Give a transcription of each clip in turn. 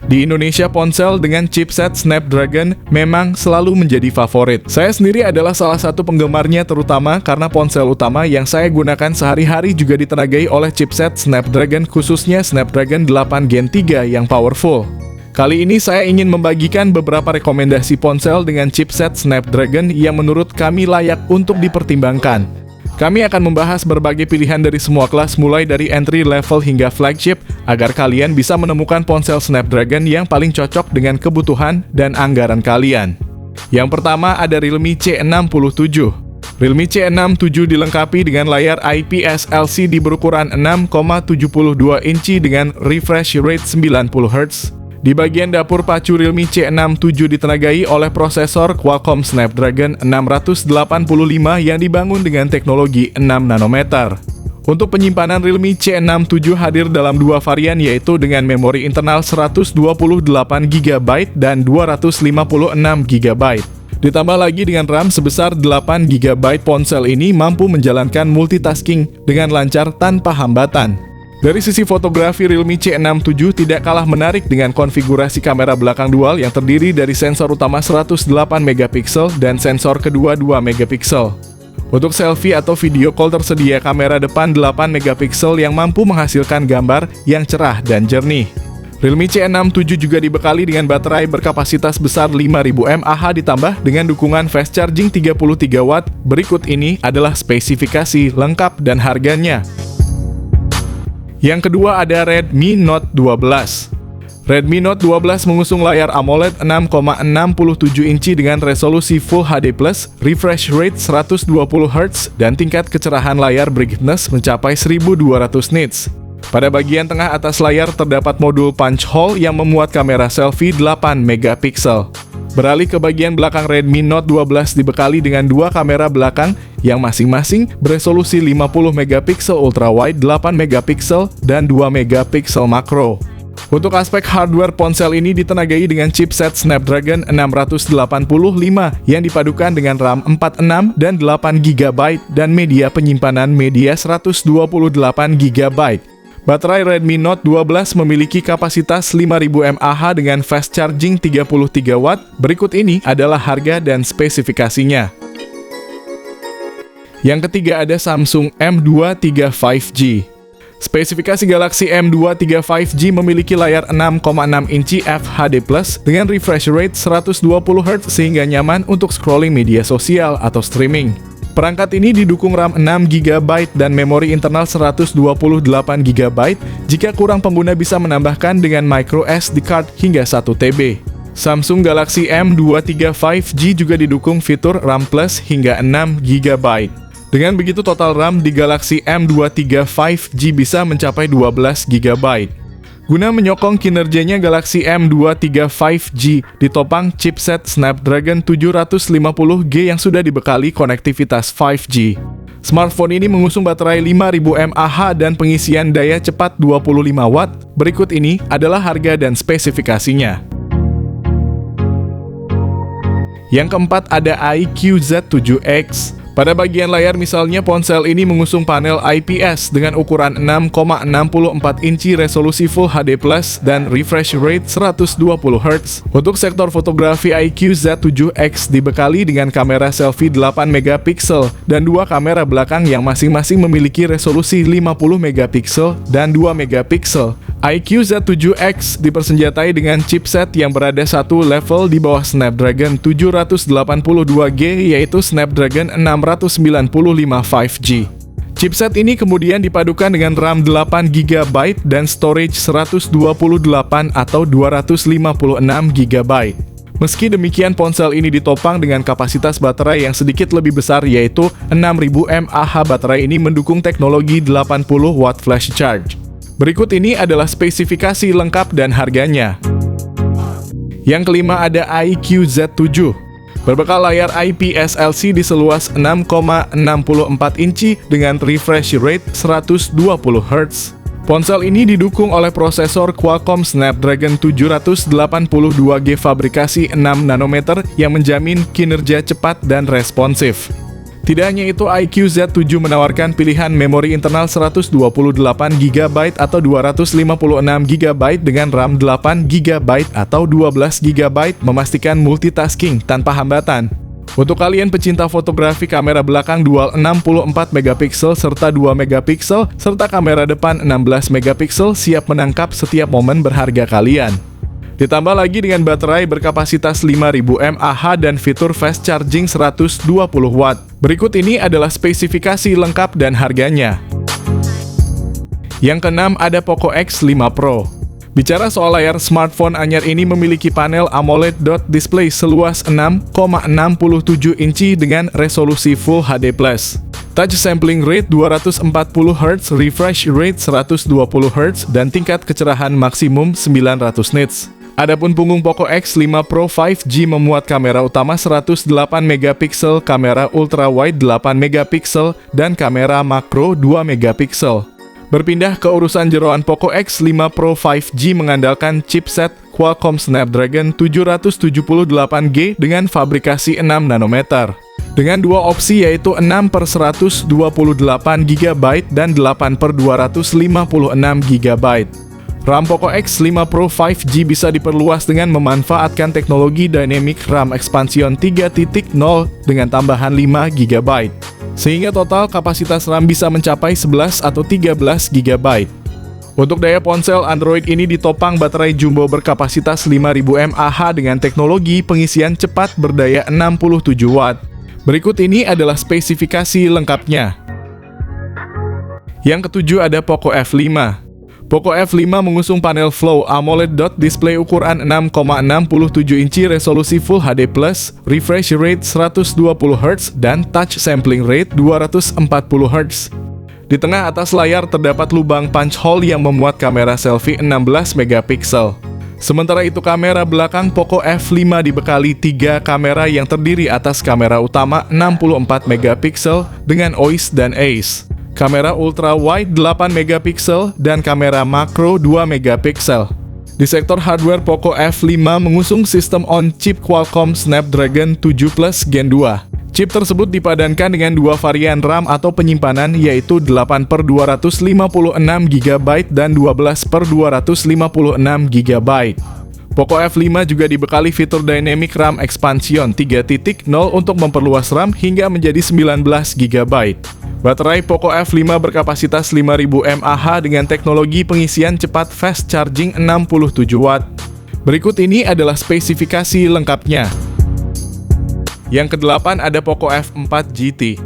Di Indonesia, ponsel dengan chipset Snapdragon memang selalu menjadi favorit. Saya sendiri adalah salah satu penggemarnya, terutama karena ponsel utama yang saya gunakan sehari-hari juga ditenagai oleh chipset Snapdragon, khususnya Snapdragon 8 Gen 3 yang powerful. Kali ini saya ingin membagikan beberapa rekomendasi ponsel dengan chipset Snapdragon yang menurut kami layak untuk dipertimbangkan. Kami akan membahas berbagai pilihan dari semua kelas mulai dari entry level hingga flagship agar kalian bisa menemukan ponsel Snapdragon yang paling cocok dengan kebutuhan dan anggaran kalian. Yang pertama ada Realme C67. Realme C67 dilengkapi dengan layar IPS LCD berukuran 6,72 inci dengan refresh rate 90 Hz. Di bagian dapur pacu, Realme C67 ditenagai oleh prosesor Qualcomm Snapdragon 685 yang dibangun dengan teknologi 6 nanometer. Untuk penyimpanan, Realme C67 hadir dalam dua varian, yaitu dengan memori internal 128GB dan 256GB. Ditambah lagi dengan RAM sebesar 8GB, ponsel ini mampu menjalankan multitasking dengan lancar tanpa hambatan. Dari sisi fotografi, Realme C67 tidak kalah menarik dengan konfigurasi kamera belakang dual yang terdiri dari sensor utama 108MP dan sensor kedua 2MP. Untuk selfie atau video call tersedia kamera depan 8MP yang mampu menghasilkan gambar yang cerah dan jernih. Realme C67 juga dibekali dengan baterai berkapasitas besar 5000 mAh ditambah dengan dukungan fast charging 33W. Berikut ini adalah spesifikasi lengkap dan harganya. Yang kedua ada Redmi Note 12. Redmi Note 12 mengusung layar AMOLED 6,67 inci dengan resolusi Full HD+, refresh rate 120Hz, dan tingkat kecerahan layar brightness mencapai 1200 nits. Pada bagian tengah atas layar terdapat modul punch hole yang memuat kamera selfie 8MP. Beralih ke bagian belakang, Redmi Note 12 dibekali dengan dua kamera belakang yang masing-masing beresolusi 50MP ultrawide, 8MP, dan 2MP makro. Untuk aspek hardware, ponsel ini ditenagai dengan chipset Snapdragon 685 yang dipadukan dengan RAM 46 dan 8GB dan media penyimpanan media 128GB. Baterai Redmi Note 12 memiliki kapasitas 5000 mAh dengan fast charging 33W. Berikut ini adalah harga dan spesifikasinya. Yang ketiga ada Samsung M23 5G. Spesifikasi Galaxy M23 5G memiliki layar 6,6 inci FHD+ dengan refresh rate 120Hz sehingga nyaman untuk scrolling media sosial atau streaming. Perangkat ini didukung RAM 6GB dan memori internal 128GB. Jika kurang, pengguna bisa menambahkan dengan micro SD card hingga 1TB. Samsung Galaxy M23 5G juga didukung fitur RAM Plus hingga 6GB. Dengan begitu, total RAM di Galaxy M23 5G bisa mencapai 12GB. Guna menyokong kinerjanya, Galaxy M23 5G ditopang chipset Snapdragon 750G yang sudah dibekali konektivitas 5G. Smartphone ini mengusung baterai 5000 mAh dan pengisian daya cepat 25W. Berikut ini adalah harga dan spesifikasinya. Yang keempat ada iQOO Z7X. Pada bagian layar misalnya, ponsel ini mengusung panel IPS dengan ukuran 6,64 inci, resolusi Full HD+, dan refresh rate 120Hz. Untuk sektor fotografi, iQOO Z7X dibekali dengan kamera selfie 8MP dan dua kamera belakang yang masing-masing memiliki resolusi 50MP dan 2MP. iQOO Z7X dipersenjatai dengan chipset yang berada satu level di bawah Snapdragon 782G, yaitu Snapdragon 695 5G. Chipset ini kemudian dipadukan dengan RAM 8GB dan storage 128 atau 256GB. Meski demikian, ponsel ini ditopang dengan kapasitas baterai yang sedikit lebih besar, yaitu 6000 mAh. Baterai ini mendukung teknologi 80W flash charge. Berikut ini adalah spesifikasi lengkap dan harganya. Yang kelima ada iQOO Z7. Berbekal layar IPS LCD seluas 6,64 inci dengan refresh rate 120Hz. Ponsel ini didukung oleh prosesor Qualcomm Snapdragon 782G fabrikasi 6 nanometer yang menjamin kinerja cepat dan responsif. Tidak hanya itu, iQOO Z7 menawarkan pilihan memori internal 128GB atau 256GB dengan RAM 8GB atau 12GB, memastikan multitasking tanpa hambatan. Untuk kalian pecinta fotografi, kamera belakang dual 64MP serta 2MP serta kamera depan 16MP siap menangkap setiap momen berharga kalian. Ditambah lagi dengan baterai berkapasitas 5000 mAh dan fitur fast charging 120W. Berikut ini adalah spesifikasi lengkap dan harganya. Yang keenam ada Poco X5 Pro. Bicara soal layar, smartphone anyar ini memiliki panel AMOLED dot display seluas 6,67 inci dengan resolusi Full HD+. Touch sampling rate 240Hz, refresh rate 120Hz, dan tingkat kecerahan maksimum 900 nits. Adapun punggung Poco X5 Pro 5G memuat kamera utama 108MP, kamera ultrawide 8MP, dan kamera makro 2MP. Berpindah ke urusan jeroan, Poco X5 Pro 5G mengandalkan chipset Qualcomm Snapdragon 778G dengan fabrikasi 6 nanometer. Dengan dua opsi yaitu 6/128GB dan 8/256GB. RAM Poco X5 Pro 5G bisa diperluas dengan memanfaatkan teknologi Dynamic RAM Expansion 3.0 dengan tambahan 5GB. Sehingga total kapasitas RAM bisa mencapai 11 atau 13GB. Untuk daya ponsel, Android ini ditopang baterai jumbo berkapasitas 5000 mAh dengan teknologi pengisian cepat berdaya 67W. Berikut ini adalah spesifikasi lengkapnya. Yang ketujuh ada Poco F5. Poco F5 mengusung panel Flow AMOLED dot display ukuran 6,67 inci, resolusi Full HD+, refresh rate 120Hz, dan touch sampling rate 240Hz. Di tengah atas layar terdapat lubang punch hole yang memuat kamera selfie 16MP. Sementara itu, kamera belakang Poco F5 dibekali 3 kamera yang terdiri atas kamera utama 64MP dengan OIS dan ACE, kamera ultra wide 8MP, dan kamera makro 2MP. Di sektor hardware, Poco F5 mengusung sistem on-chip Qualcomm Snapdragon 7 Plus Gen 2. Chip tersebut dipadankan dengan dua varian RAM atau penyimpanan yaitu 8/256GB dan 12/256GB. Poco F5 juga dibekali fitur Dynamic RAM Expansion 3.0 untuk memperluas RAM hingga menjadi 19GB. Baterai Poco F5 berkapasitas 5000 mAh dengan teknologi pengisian cepat fast charging 67W. Berikut ini adalah spesifikasi lengkapnya. Yang kedelapan ada Poco F4 GT.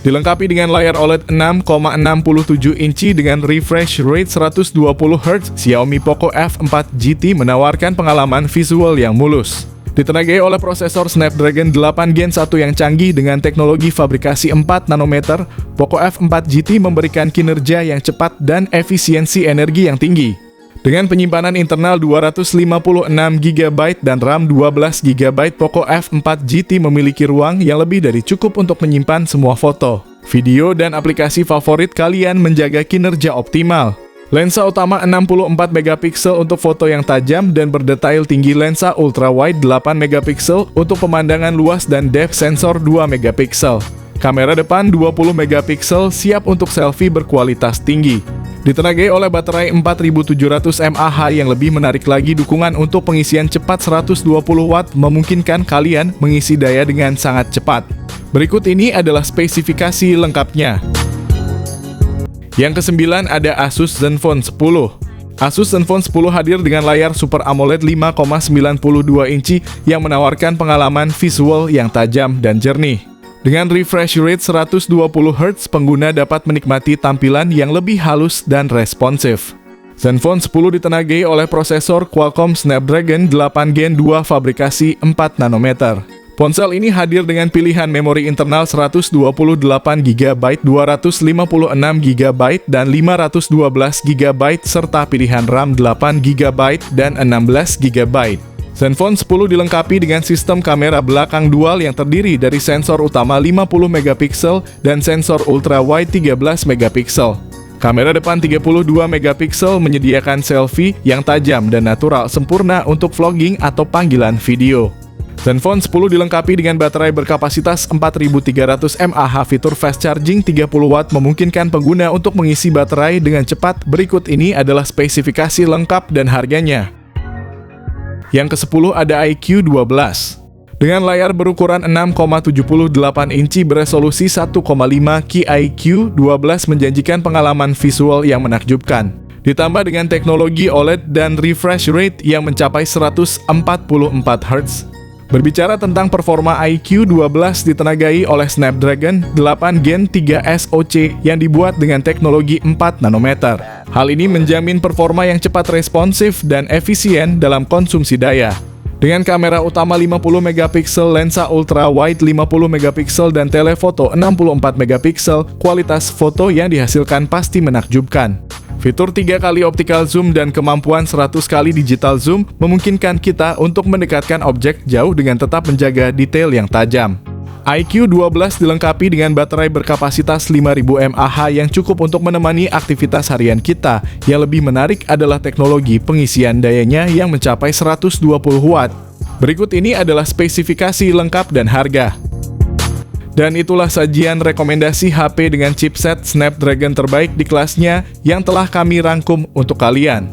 Dilengkapi dengan layar OLED 6,67 inci dengan refresh rate 120Hz, Xiaomi Poco F4 GT menawarkan pengalaman visual yang mulus. Ditenagai oleh prosesor Snapdragon 8 Gen 1 yang canggih dengan teknologi fabrikasi 4 nanometer, Poco F4 GT memberikan kinerja yang cepat dan efisiensi energi yang tinggi. Dengan penyimpanan internal 256GB dan RAM 12GB, Poco F4 GT memiliki ruang yang lebih dari cukup untuk menyimpan semua foto, video, dan aplikasi favorit kalian, menjaga kinerja optimal. Lensa utama 64MP untuk foto yang tajam dan berdetail tinggi, lensa ultrawide 8MP untuk pemandangan luas, dan depth sensor 2MP. Kamera depan 20MP siap untuk selfie berkualitas tinggi. Ditenagai oleh baterai 4700 mAh yang lebih menarik lagi, dukungan untuk pengisian cepat 120W memungkinkan kalian mengisi daya dengan sangat cepat. Berikut ini adalah spesifikasi lengkapnya. Yang kesembilan ada Asus Zenfone 10. Asus Zenfone 10 hadir dengan layar Super AMOLED 5,92 inci yang menawarkan pengalaman visual yang tajam dan jernih. Dengan refresh rate 120Hz, pengguna dapat menikmati tampilan yang lebih halus dan responsif. Zenfone 10 ditenagai oleh prosesor Qualcomm Snapdragon 8 Gen 2 fabrikasi 4 nanometer. Ponsel ini hadir dengan pilihan memori internal 128GB, 256GB, dan 512GB, serta pilihan RAM 8GB dan 16GB. Zenfone 10 dilengkapi dengan sistem kamera belakang dual yang terdiri dari sensor utama 50MP dan sensor ultrawide 13MP. Kamera depan 32MP menyediakan selfie yang tajam dan natural, sempurna untuk vlogging atau panggilan video. Zenfone 10 dilengkapi dengan baterai berkapasitas 4300 mAh. Fitur fast charging 30 watt memungkinkan pengguna untuk mengisi baterai dengan cepat. Berikut ini adalah spesifikasi lengkap dan harganya. Yang ke-10 ada iQOO 12. Dengan layar berukuran 6,78 inci beresolusi 1,5 Ki, iQOO 12 menjanjikan pengalaman visual yang menakjubkan. Ditambah dengan teknologi OLED dan refresh rate yang mencapai 144 Hz. Berbicara tentang performa, iQOO 12 ditenagai oleh Snapdragon 8 Gen 3 SoC yang dibuat dengan teknologi 4 nanometer. Hal ini menjamin performa yang cepat, responsif, dan efisien dalam konsumsi daya. Dengan kamera utama 50 megapiksel, lensa ultra wide 50 megapiksel, dan telefoto 64 megapiksel, kualitas foto yang dihasilkan pasti menakjubkan. Fitur 3 kali optical zoom dan kemampuan 100 kali digital zoom memungkinkan kita untuk mendekatkan objek jauh dengan tetap menjaga detail yang tajam. iQOO 12 dilengkapi dengan baterai berkapasitas 5000 mAh yang cukup untuk menemani aktivitas harian kita. Yang lebih menarik adalah teknologi pengisian dayanya yang mencapai 120 watt. Berikut ini adalah spesifikasi lengkap dan harga. Dan itulah sajian rekomendasi HP dengan chipset Snapdragon terbaik di kelasnya yang telah kami rangkum untuk kalian.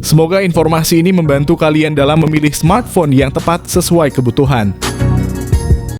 Semoga informasi ini membantu kalian dalam memilih smartphone yang tepat sesuai kebutuhan.